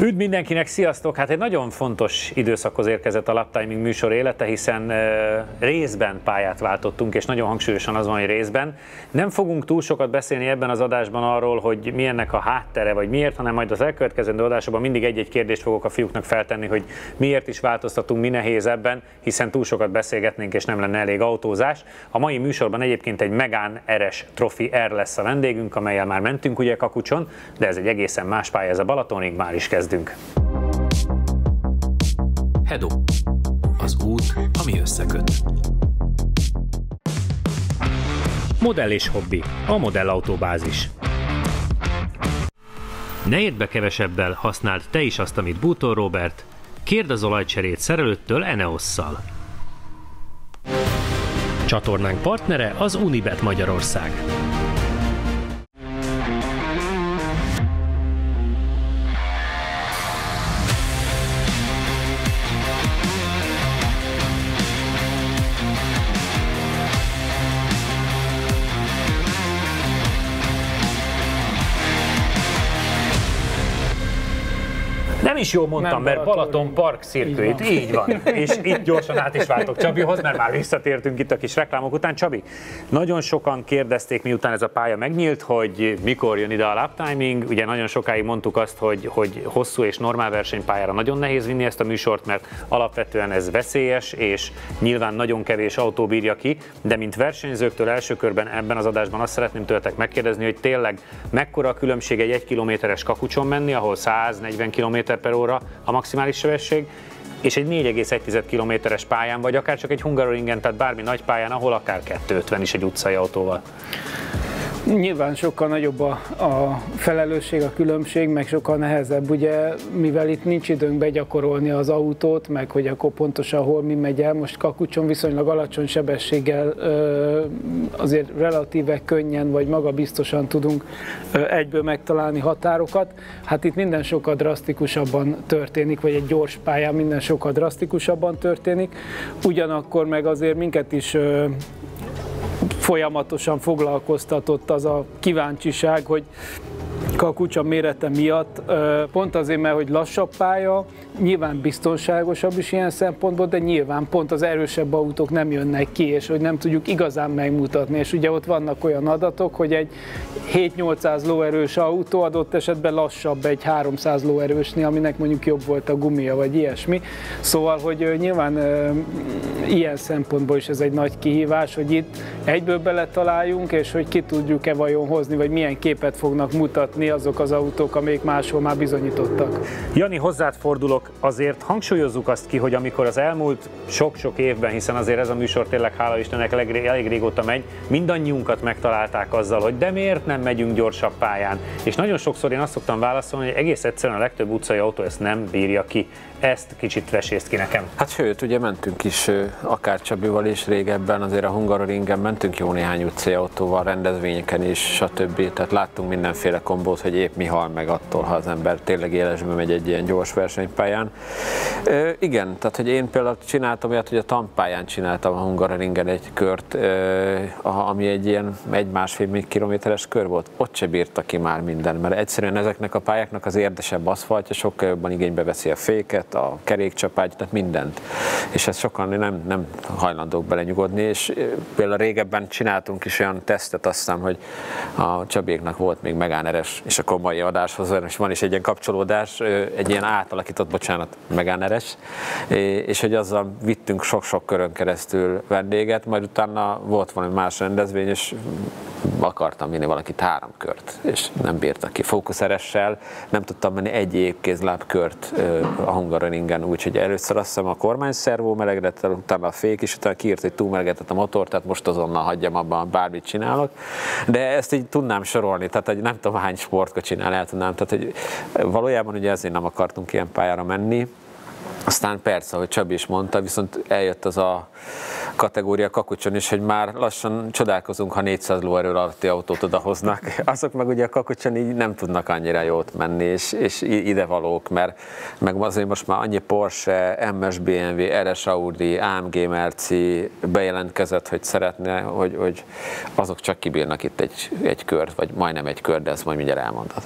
Üdv mindenkinek, sziasztok! Hát egy nagyon fontos időszakhoz érkezett a Laptiming műsor élete, hiszen részben pályát váltottunk, és nagyon hangsúlyosan az van, hogy részben. Nem fogunk túl sokat beszélni ebben az adásban arról, hogy mi ennek a háttere, vagy miért, hanem majd az elkövetkezendő adásokban mindig egy-egy kérdést fogok a fiúknak feltenni, hogy miért is változtatunk, mi nehéz ebben, hiszen túl sokat beszélgetnénk, és nem lenne elég autózás. A mai műsorban egyébként egy Megane RS Trophy R lesz a vendégünk, amellyel már mentünk ugye Kakucson, de ez egy egészen más pálya, ez a Balatonig, már is kezdünk. Hedo. Az út, ami összeköt. Modell és hobbi. A modellautóbázis. Ne érd be kevesebbel, használd te is azt, amit Bútor Róbert. Kérd az olajcserét szerelőttől Eneosszal. Csatornánk partnere az Unibet Magyarország. Nem is jól mondtam, mert Balaton Park Circuit, így van. És itt gyorsan át is váltok Csabihoz, mert már visszatértünk itt a kis reklámok után. Csabi, nagyon sokan kérdezték, miután ez a pálya megnyílt, hogy mikor jön ide a Laptiming. Ugye nagyon sokáig mondtuk azt, hogy hosszú és normál versenypályára nagyon nehéz vinni ezt a műsort, mert alapvetően ez veszélyes, és nyilván nagyon kevés autó bírja ki, de mint versenyzőktől első körben ebben az adásban azt szeretném tőletek megkérdezni, hogy tényleg mekkora a különbség egy 1 kilométeres Kakucson menni, ahol 140 km/h a maximális sebesség, és egy 4,1 kilométeres pályán, vagy akár csak egy Hungaroringen, tehát bármi nagy pályán, ahol akár 250 is egy utcai autóval. Nyilván sokkal nagyobb a felelősség, a különbség, meg sokkal nehezebb, ugye, mivel itt nincs időnk begyakorolni az autót, meg hogy akkor pontosan hol mi megy el. Most Kakucson viszonylag alacsony sebességgel azért relatíve könnyen, vagy magabiztosan tudunk egyből megtalálni határokat. Hát itt minden sokkal drasztikusabban történik, vagy egy gyors pályán minden sokkal drasztikusabban történik. Ugyanakkor meg azért minket is folyamatosan foglalkoztatott az a kíváncsiság, hogy Kakucson mérete miatt, pont azért, mert hogy lassabb pálya, nyilván biztonságosabb is ilyen szempontból, de nyilván pont az erősebb autók nem jönnek ki, és hogy nem tudjuk igazán megmutatni, és ugye ott vannak olyan adatok, hogy egy 7-800 lóerős autó adott esetben lassabb egy 300 lóerősnél, aminek mondjuk jobb volt a gumia, vagy ilyesmi. Szóval, hogy nyilván ilyen szempontból is ez egy nagy kihívás, hogy itt egyből beletaláljunk, és hogy ki tudjuk-e vajon hozni, vagy milyen képet fognak mutatni azok az autók, amelyek máshol már bizonyítottak. Jani, hozzád fordulok, azért hangsúlyozzuk azt ki, hogy amikor az elmúlt sok-sok évben, hiszen azért ez a műsor tényleg, hála Istennek, elég régóta megy, mindannyiunkat megtalálták azzal, hogy de miért nem megyünk gyorsabb pályán. És nagyon sokszor én azt szoktam válaszolni, hogy egész egyszerűen a legtöbb utcai autó ezt nem bírja ki. Ezt kicsit vesészt ki nekem. Hát sőt, ugye mentünk is akár Csabival is régebben, azért a Hungaroringen mentünk jó néhány utcai autóval, rendezvényeken is, stb. Tehát láttunk mindenféle kombót, hogy épp mi hal meg attól, ha az ember tényleg élesbe megy egy ilyen gyors versenypályán. Igen, tehát hogy én például csináltam olyat, hogy a tanpályán csináltam a Hungaroringen egy kört, ami egy ilyen 1-1,5 kilométeres kör volt. Ott se bírta ki már minden, mert egyszerűen ezeknek a pályáknak az érdesebb aszfaltja sokkal jobban igénybe veszi a féket, a kerékcsapágyat, tehát mindent. És ezt sokan nem hajlandók belenyugodni, és például régebben csináltunk is olyan tesztet, azt hiszem, hogy a Csabiéknak volt még Megane RS, és akkor mai adáshoz van is egy ilyen kapcsolódás, egy ilyen átalakított, Megane RS, és hogy azzal vittünk sok-sok körön keresztül vendéget, majd utána volt valami más rendezvény, és akartam vinni valakit 3 kört, és nem bírta ki. Focus RS-sel nem tudtam menni egy épkézláb kört a Hungaroringen, úgyhogy először azt hiszem a kormányszervó melegedett, utána a fék, és utána kiírt, hogy túlmelegedett a motor, tehát most azonnal hagyjam abban, bármit csinálok. De ezt így tudnám sorolni, tehát hogy nem tudom hány sportkocsin el tudnám, tehát hogy valójában ugye ezért nem akartunk ilyen pályára menni. Aztán persze, ahogy Csabi is mondta, viszont eljött az kategória Kakucson is, hogy már lassan csodálkozunk, ha 400 lóerő alatti autót odahoznak. Azok meg ugye a Kakucson így nem tudnak annyira jót menni, és idevalók, mert meg azért most már annyi Porsche, MS BMW, RS Audi, AMG Merci bejelentkezett, hogy szeretne, hogy azok csak kibírnak itt egy kört, vagy majdnem egy kört, de ezt majd mindjárt elmondod.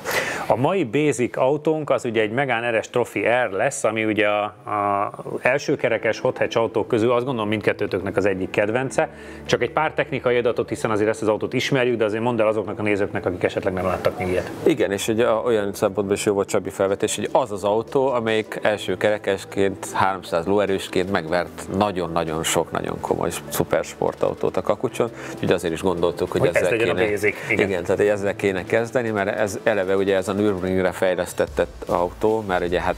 A mai basic autónk az ugye egy Megane RS Trophy R lesz, ami ugye a elsőkerekes hot hatch autók közül azt gondolom mindkettőtöknek az egyik kedvence. Csak egy pár technikai adatot, hiszen azért ezt az autót ismerjük, de azért mondd el azoknak a nézőknek, akik esetleg nem láttak még ilyet. Igen, és ugye olyan szempontból is jó volt Csabi felvetés, hogy az az autó, amelyik első kerekesként, 300 lóerősként megvert nagyon-nagyon sok, nagyon komoly szupersportautót a Kakucson, úgyhogy azért is gondoltuk, hogy ezzel kéne, igen, tehát ezzel kéne kezdeni, mert ez eleve ugye ez a Nürburgringre fejlesztett autó, mert ugye hát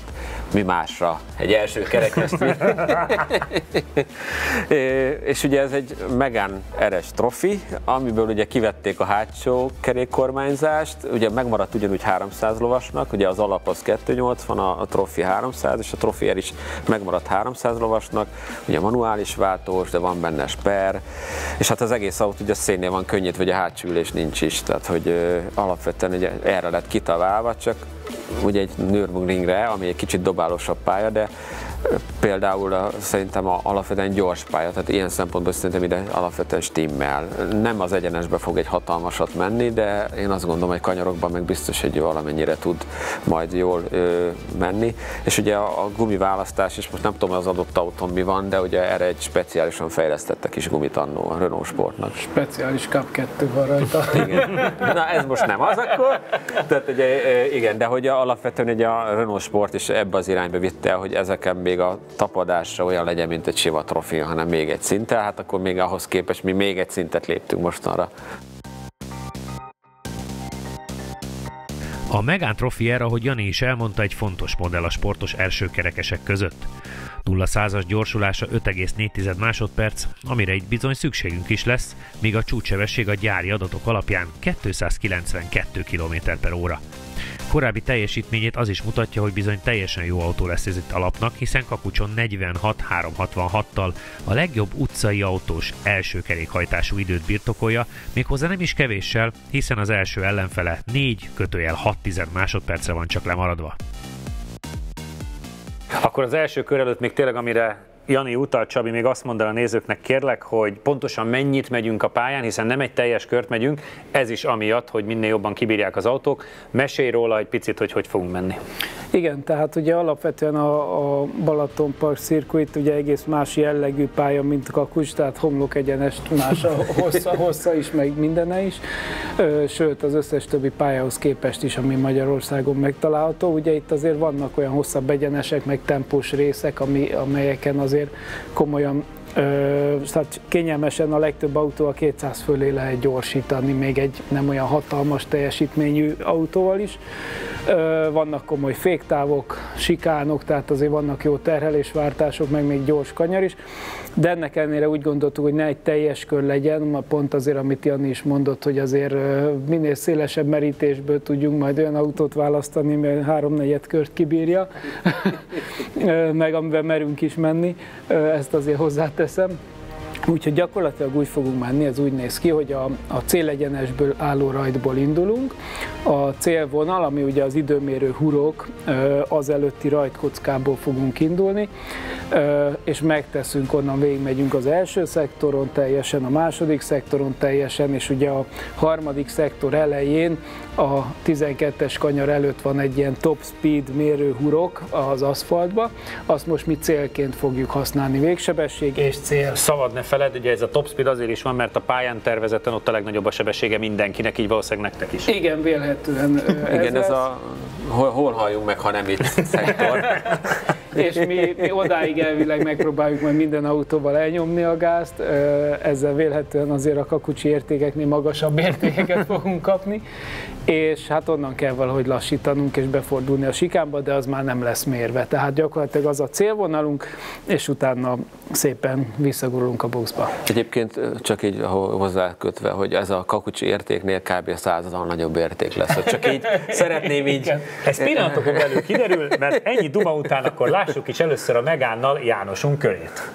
mi másra egy első kerekest. És ugye ez egy Megane RS Trophy, amiből ugye kivették a hátsó kerékkormányzást, ugye megmaradt ugyanúgy 300 lovasnak, ugye az alap az 280, a Trophy 300, és a Trophy R is megmaradt 300 lovasnak, ugye manuális váltós, de van benne sper, és hát az egész autó ugye a szénnél van könnyítve, hogy a hátsó ülés nincs is, tehát hogy alapvetően ugye erre lett kitalálva, csak ugye egy Nürburgringre, ami egy kicsit dobálósabb pálya, de például szerintem alapvetően gyors pálya, tehát ilyen szempontból szerintem ide alapvetően stimmel. Nem az egyenesbe fog egy hatalmasat menni, de én azt gondolom, hogy kanyarokban meg biztos, hogy valamennyire tud majd jól menni. És ugye a gumiválasztás is, most nem tudom, az adott autón mi van, de ugye erre egy speciálisan fejlesztette kis gumit annó a Renault Sportnak. Speciális Cup 2 van rajta. Igen. Na ez most nem az akkor. Tehát ugye, igen, de hogy alapvetően ugye a Renault Sport is ebbe az irányba vitte, hogy ezeken még a tapadásra olyan legyen, mint egy sima Trophy, hanem még egy szinttel, hát akkor még ahhoz képest mi még egy szintet léptünk mostanra. A Megane Trophy R, ahogy Jani is elmondta, egy fontos modell a sportos elsőkerekesek között. 0-100-as gyorsulása 5,4 másodperc, amire itt bizony szükségünk is lesz, míg a csúcssebesség a gyári adatok alapján 292 km/h. Korábbi teljesítményét az is mutatja, hogy bizony teljesen jó autó lesz ez itt alapnak, hiszen Kakucson 46-366-tal a legjobb utcai autós első kerékhajtású időt birtokolja, méghozzá nem is kevéssel, hiszen az első ellenfele 4/6 másodpercre van csak lemaradva. Akkor az első kör előtt még tényleg, amire Jani utalt, Csabi, még azt mondd el a nézőknek kérlek, hogy pontosan mennyit megyünk a pályán, hiszen nem egy teljes kört megyünk, ez is amiatt, hogy minél jobban kibírják az autók. Mesélj róla egy picit, hogy fogunk menni. Igen, tehát ugye alapvetően a Balaton Park Circuit ugye egész más jellegű pálya, mint Kakucs, tehát homlok egyenest más a hossza is, meg mindene is. Sőt, az összes többi pályához képest is, ami Magyarországon megtalálható. Ugye itt azért vannak olyan hosszabb egyenesek, meg tempós részek, amelyeken azért komolyan, tehát kényelmesen a legtöbb autó a 200 fölé lehet gyorsítani, még egy nem olyan hatalmas teljesítményű autóval is. Vannak komoly féktávok, sikánok, tehát azért vannak jó terhelésváltások, meg még gyors kanyar is, de ennek ellenére úgy gondoltuk, hogy ne egy teljes kör legyen, pont azért, amit Jani is mondott, hogy azért minél szélesebb merítésből tudjunk majd olyan autót választani, mert 3/4 kört kibírja, meg amiben merünk is menni, ezt azért hozzáteszem. Úgyhogy gyakorlatilag úgy fogunk menni, ez úgy néz ki, hogy a célegyenesből álló rajtból indulunk. A célvonal, ami ugye az időmérő hurok, az előtti rajtkockából fogunk indulni, és megteszünk, onnan végigmegyünk az első szektoron teljesen, a második szektoron teljesen, és ugye a harmadik szektor elején a 12-es kanyar előtt van egy ilyen top speed mérő hurok az aszfaltba, azt most mi célként fogjuk használni, végsebesség és cél. Szabad ne feled, ugye ez a top speed azért is van, mert a pályán tervezetten ott a legnagyobb a sebessége mindenkinek, így valószínűleg nektek is. Igen, vélhetően igen, ez a hol halljunk meg, ha nem itt szektor. És mi odáig elvileg megpróbáljuk majd minden autóval elnyomni a gázt, ezzel vélhetően azért a kakucsi értékeknél magasabb értékeket fogunk kapni, és hát onnan kell valahogy lassítanunk és befordulni a sikánba, de az már nem lesz mérve. Tehát gyakorlatilag az a célvonalunk, és utána szépen visszagurulunk a boxba. Egyébként csak így hozzákötve, hogy ez a kakucsi értéknél kb. 100-al nagyobb érték lesz. Csak így szeretném így... Ez pillanatokon belül kiderül, mert ennyi duma után akkor lássuk is először a Megánnal Jánosunk körét.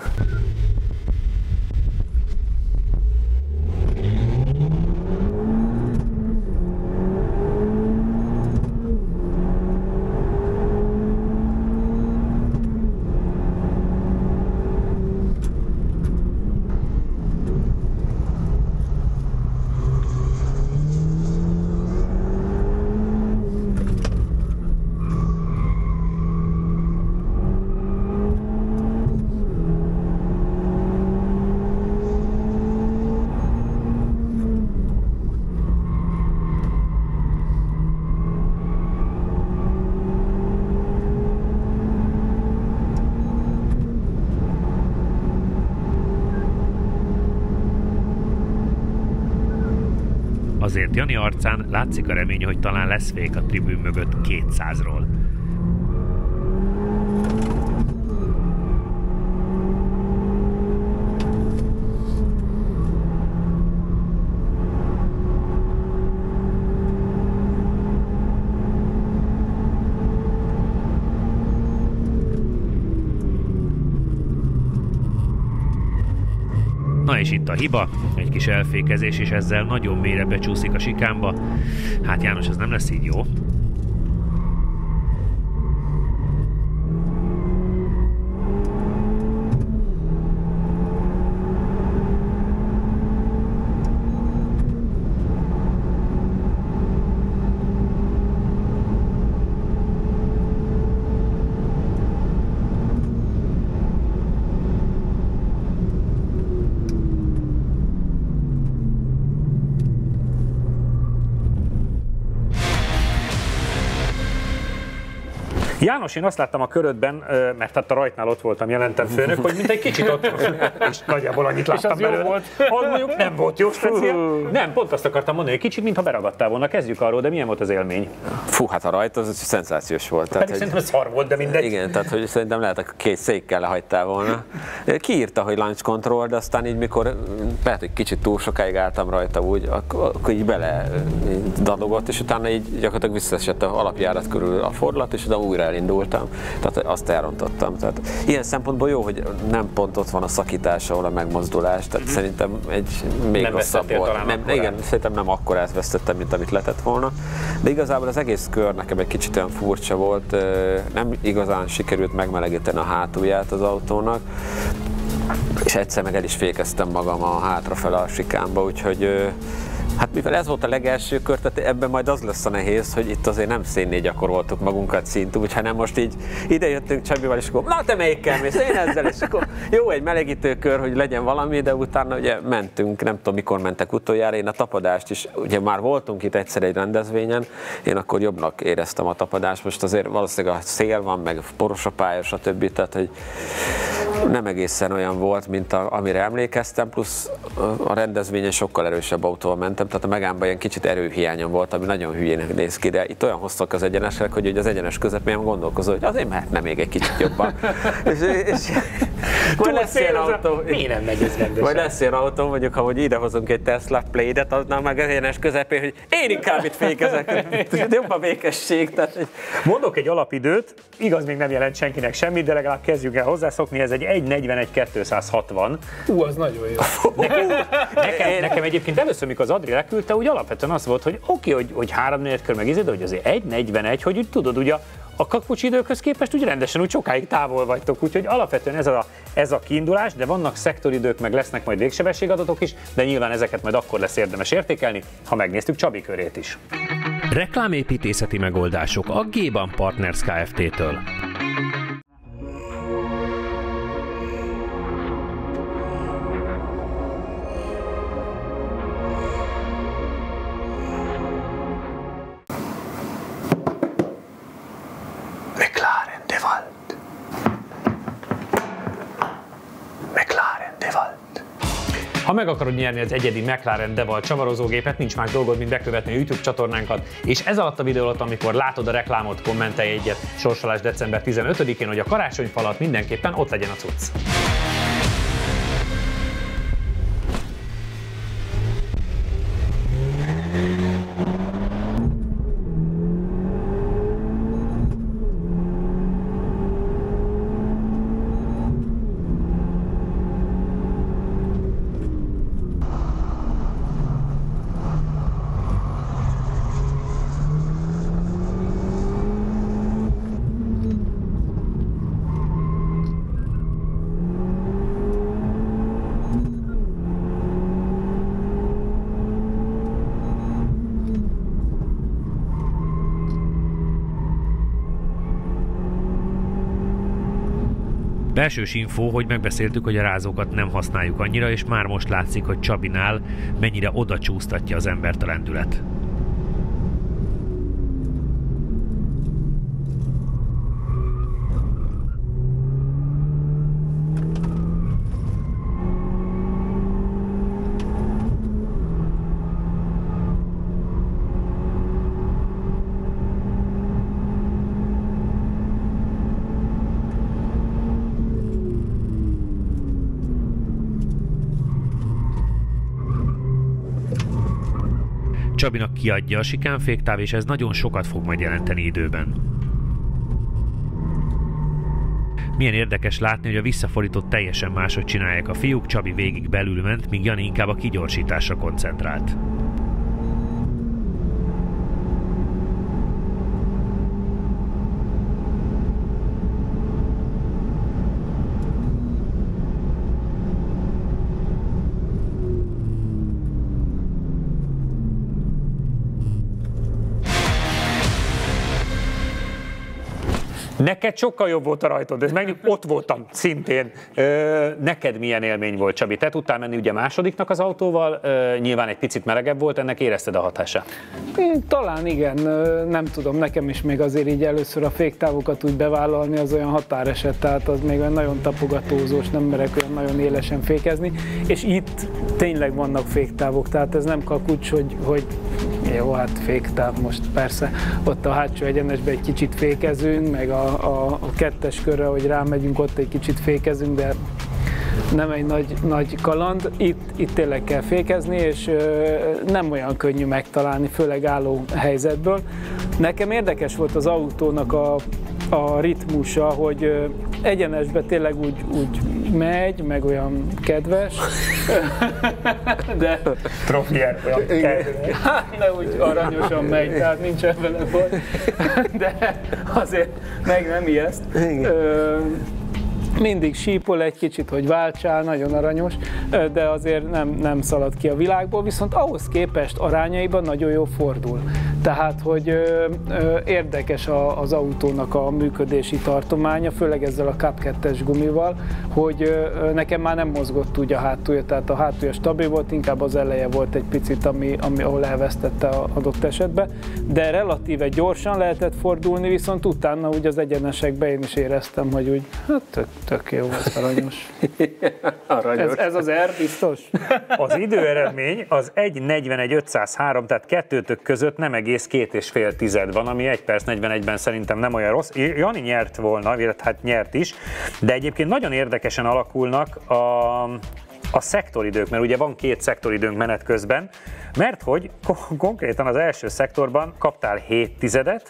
Azért Jani arcán látszik a remény, hogy talán lesz fék a tribűn mögött 200-ról. Na és itt a hiba, egy kis elfékezés, és ezzel nagyon mélyre becsúszik a sikánba. Hát János, ez nem lesz így jó. János, én azt láttam a körödben, mert hát a rajtnál ott voltam, jelentem főnök, hogy mint egy kicsit ott, és nagyjából annyit láttam belőle. Az mondjuk nem volt jó speciál. Nem, pont azt akartam mondani, hogy kicsit, mintha beragadtál volna. Kezdjük arról, de milyen volt az élmény? Fú, hát a rajt az szenzációs volt. Pedig szerintem szar volt, de mindegy. Igen, tehát hogy szerintem lehet, hogy 2 székkel lehagytál volna. Kiírta, hogy launch control, de aztán így mikor lehet, hogy kicsit túl sokáig álltam rajta úgy, akkor így bele dadogott, és utána így gyakorlatilag visszaesett a alapjárat körül a fordulat, és utána újra elindultam, tehát azt elrontottam. Tehát ilyen szempontból jó, hogy nem pont ott van a szakítás, ahol a megmozdulás, tehát szerintem egy még nem rosszabb volt. Nem, igen, szerintem nem akkorát vesztettem, mint amit lehetett volna, de igazából az egész kör nekem egy kicsit olyan furcsa volt, nem igazán sikerült megmelegíteni a hátulját az autónak, és egyszer meg el is fékeztem magam a hátrafele a sikánba, úgyhogy hát mivel ez volt a legelső kör, tehát ebben majd az lesz a nehéz, hogy itt azért nem szénné gyakoroltuk magunkat szintúgy, hanem most így idejöttünk Csabival, és akkor na te melyikkel mész, én ezzel, és akkor jó, egy melegítő kör, hogy legyen valami, de utána ugye mentünk, nem tudom mikor mentek utoljára, én a tapadást is, ugye már voltunk itt egyszer egy rendezvényen, én akkor jobbnak éreztem a tapadást, most azért valószínűleg a szél van, meg poros a pálya, stb. Tehát, hogy nem egészen olyan volt, mint amire emlékeztem, plusz a rendezvényen sokkal erősebb autóval mentem, tehát a Megánban ilyen kicsit erőhiányom volt, ami nagyon hülyének néz ki, de itt olyan hosszak az egyenesek, hogy az egyenes közepén gondolkozol, hogy azért mehetne még egy kicsit jobban. és majd lesz ilyen autó. Miért nem megy ez rendesen? Majd lesz ilyen autó, mondjuk, ha hogy idehozunk egy Tesla Play-et, aznál meg az egyenes közepén, hogy én inkább itt fékezek. Jobb a békesség. Tehát... Mondok egy alapidőt, igaz, még nem jelent senkinek semmit, de legalább kezdjünk el hozzászokni, ez egy 1:41.260. Az nagyon jó. Nekem egyébként először, mikor az Adri leküldte, úgy alapvetően az volt, hogy oké, hogy 3-4 kör meg de hogy azért 1:41, hogy úgy tudod, ugye a kapucsi időkhöz képest úgy rendesen úgy sokáig távol vagytok, úgyhogy alapvetően ez a kiindulás, de vannak szektoridők, meg lesznek majd végsebességadatok is, de nyilván ezeket majd akkor lesz érdemes értékelni, ha megnéztük Csabi körét is. Reklámépítészeti megoldások a G-Ban Partners Kft-től. McLaren de Wald. McLaren de Wald. Ha meg akarod nyerni az egyedi McLaren de Wald csavarozógépet, nincs más dolgod, mint bekövetni a YouTube csatornánkat, és ez alatt a videó alatt, amikor látod a reklámot, kommentelj egyet, sorsolás december 15-én, hogy a karácsonyfa alatt mindenképpen ott legyen a cucc. Belsős info, hogy megbeszéltük, hogy a rázókat nem használjuk annyira, és már most látszik, hogy Csabinál mennyire oda csúsztatja az embert a lendület. Csabinak kiadja a sikánféktáv, és ez nagyon sokat fog majd jelenteni időben. Milyen érdekes látni, hogy a visszafordított teljesen máshogy csinálják a fiúk, Csabi végig belül ment, míg Jani inkább a kigyorsításra koncentrált. Neked sokkal jobb volt a rajtod, ez meg ott voltam szintén. Neked milyen élmény volt, Csabi? Te tudtál menni ugye másodiknak az autóval, nyilván egy picit melegebb volt, ennek érezted a hatását? Talán igen, nem tudom, nekem is még azért így először a féktávokat úgy bevállalni, az olyan határeset, tehát az még olyan nagyon tapogatózós, nem merek olyan nagyon élesen fékezni, és itt tényleg vannak féktávok, tehát ez nem kakucs, hogy jó, hát féktáv most persze, ott a hátsó egyenesben egy kicsit fékezünk, meg a kettes körre, hogy rámegyünk, ott egy kicsit fékezünk, de nem egy nagy kaland. Itt tényleg kell fékezni, és nem olyan könnyű megtalálni, főleg álló helyzetből. Nekem érdekes volt az autónak a ritmusa, hogy egyenesbe tényleg úgy megy, meg olyan kedves, de... Trofier, olyan kedves. De úgy aranyosan megy, tehát nincs vele baj, de azért meg nem ijeszt. Mindig sípol egy kicsit, hogy váltsál, nagyon aranyos, de azért nem szalad ki a világból, viszont ahhoz képest arányaiban nagyon jó fordul. Tehát, hogy érdekes az autónak a működési tartománya, főleg ezzel a Cup 2-es gumival, hogy nekem már nem mozgott úgy a hátulja, tehát a hátulja stabil volt, inkább az eleje volt egy picit, ahol elvesztette adott esetben, de relatíve gyorsan lehetett fordulni, viszont utána úgy az egyenesekben én is éreztem, hogy úgy, hát tök jó, ez aranyos. Aranyos. Ez az R biztos? Az időeredmény az 1:41.503, tehát kettőtök között nem egész 2,5 tized van, ami 1 perc 41-ben szerintem nem olyan rossz. Jani nyert volna, hát nyert is, de egyébként nagyon érdekesen alakulnak a szektoridők, mert ugye van 2 szektoridőnk menet közben, mert hogy konkrétan az első szektorban kaptál 7 tizedet,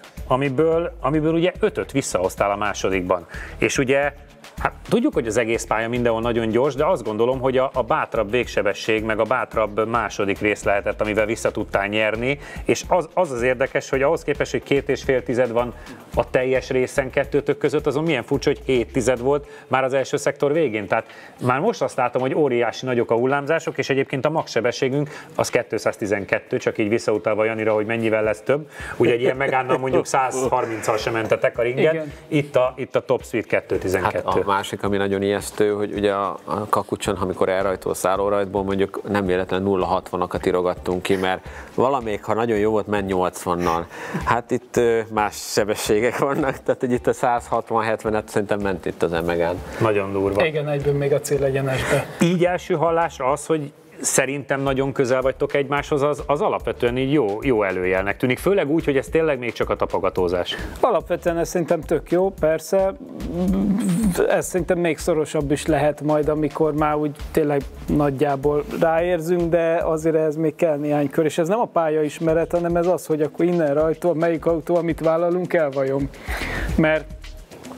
amiből ugye 5-öt visszahoztál a másodikban. És ugye hát tudjuk, hogy az egész pálya mindenhol nagyon gyors, de azt gondolom, hogy a bátrabb végsebesség, meg a bátrabb második rész lehetett, amivel vissza tudtál nyerni, és az érdekes, hogy ahhoz képest, hogy 2,5 tized van a teljes részen kettőtök között, azon milyen furcsa, hogy 7 tized volt már az első szektor végén. Tehát már most azt látom, hogy óriási nagyok a hullámzások, és egyébként a max-sebességünk az 212, csak így visszautalva Janira, hogy mennyivel lesz több. Ugye egy ilyen Megánnal mondjuk 130-al sem mentetek a ringen, itt a Top Speed 212. Hát a másik, ami nagyon ijesztő, hogy ugye a Kakucson, amikor elrajtól szállórajtból mondjuk nem véletlenül 0,60-akat írogattunk ki, mert valamelyik, ha nagyon jó volt, ment 80-nal. Hát itt más sebességek vannak, tehát hogy itt a 160-70-et szerintem ment itt az Megán. Nagyon durva. Igen, egyből még a célegyenesbe. Így első hallásra az, hogy szerintem nagyon közel vagytok egymáshoz, az alapvetően így jó előjelnek tűnik, főleg úgy, hogy ez tényleg még csak a tapogatózás. Alapvetően ez szerintem tök jó, persze, ez szerintem még szorosabb is lehet majd, amikor már úgy tényleg nagyjából ráérzünk, de azért ez még kell néhány kör, és ez nem a pályaismeret, hanem ez az, hogy akkor innen rajtól melyik autó, amit vállalunk el vajon. Mert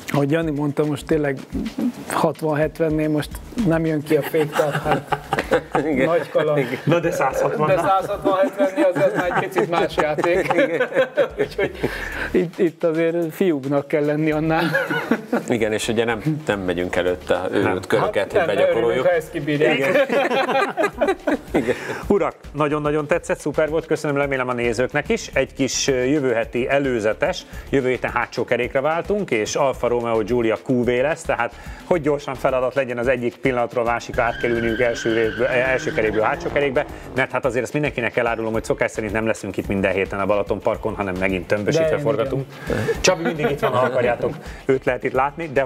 ahogy Jani mondta, most tényleg 60-70-nél most nem jön ki a féktáv, hát nagy kaland. Na de 160. De 160-70-nél az már egy picit más játék. Úgyhogy itt azért fiúknak kell lenni annál. Igen, és ugye nem megyünk előtte őrült köröket, hogy begyakoroljuk. Ha ezt kibírják. Igen. Urak, nagyon-nagyon tetszett, szuper volt, köszönöm, remélem a nézőknek is. Egy kis jövő heti előzetes, jövő héten hátsó kerékre váltunk, és Alfa Romeo Giulia QV lesz, tehát hogy gyorsan feladat legyen az egyik pillanatról a másikra átkerülniük első kerékből hátsó kerékbe, mert hát azért ezt mindenkinek elárulom, hogy szokás szerint nem leszünk itt minden héten a Balaton parkon, hanem megint tömbösítve forgatunk. Csabi mindig itt van, ha akarjátok, őt lehet itt látni, de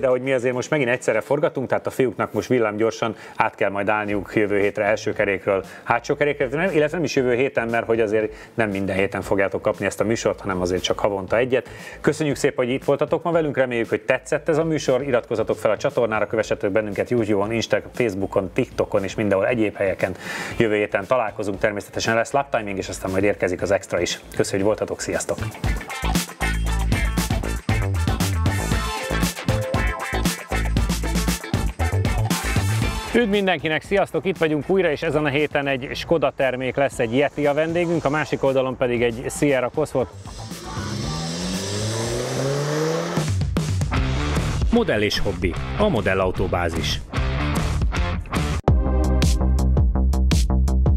hogy mi azért most megint egyszerre forgatunk, tehát a fiúknak most villámgyorsan át kell majd állniuk jövő hétre első kerékről hátsó kerékre, illetve nem is jövő héten, mert hogy azért nem minden héten fogjátok kapni ezt a műsort, hanem azért csak havonta egyet. Köszönjük szépen, hogy itt voltatok ma velünk, reméljük, hogy tetszett ez a műsor, iratkozzatok fel a csatornára, kövessetek bennünket YouTube-on, Instagram, Facebookon, TikTokon és és mindenhol egyéb helyeken. Jövő héten találkozunk, természetesen lesz lap timing, és aztán majd érkezik az extra is. Köszönjük, hogy voltatok, sziasztok! Üdv mindenkinek, sziasztok! Itt vagyunk újra, és ezen a héten egy Skoda termék lesz, egy Yeti a vendégünk, a másik oldalon pedig egy Sierra Cosworth. Modell és hobbi, a modellautóbázis.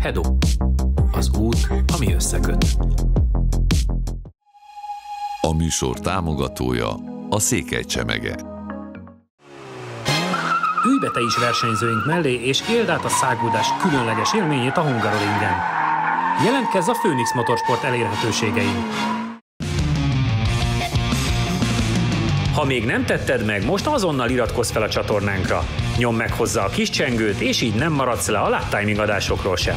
Hedo. Az út, ami összeköt. A műsor támogatója a Székely Csemege. Ülj be te is versenyzőink mellé, és éld át a száguldás különleges élményét a Hungaroringen. Jelentkezz a Phoenix Motorsport elérhetőségein. Ha még nem tetted meg, most azonnal iratkozz fel a csatornánkra. Nyomd meg hozzá a kis csengőt, és így nem maradsz le a lap timing adásokról sem.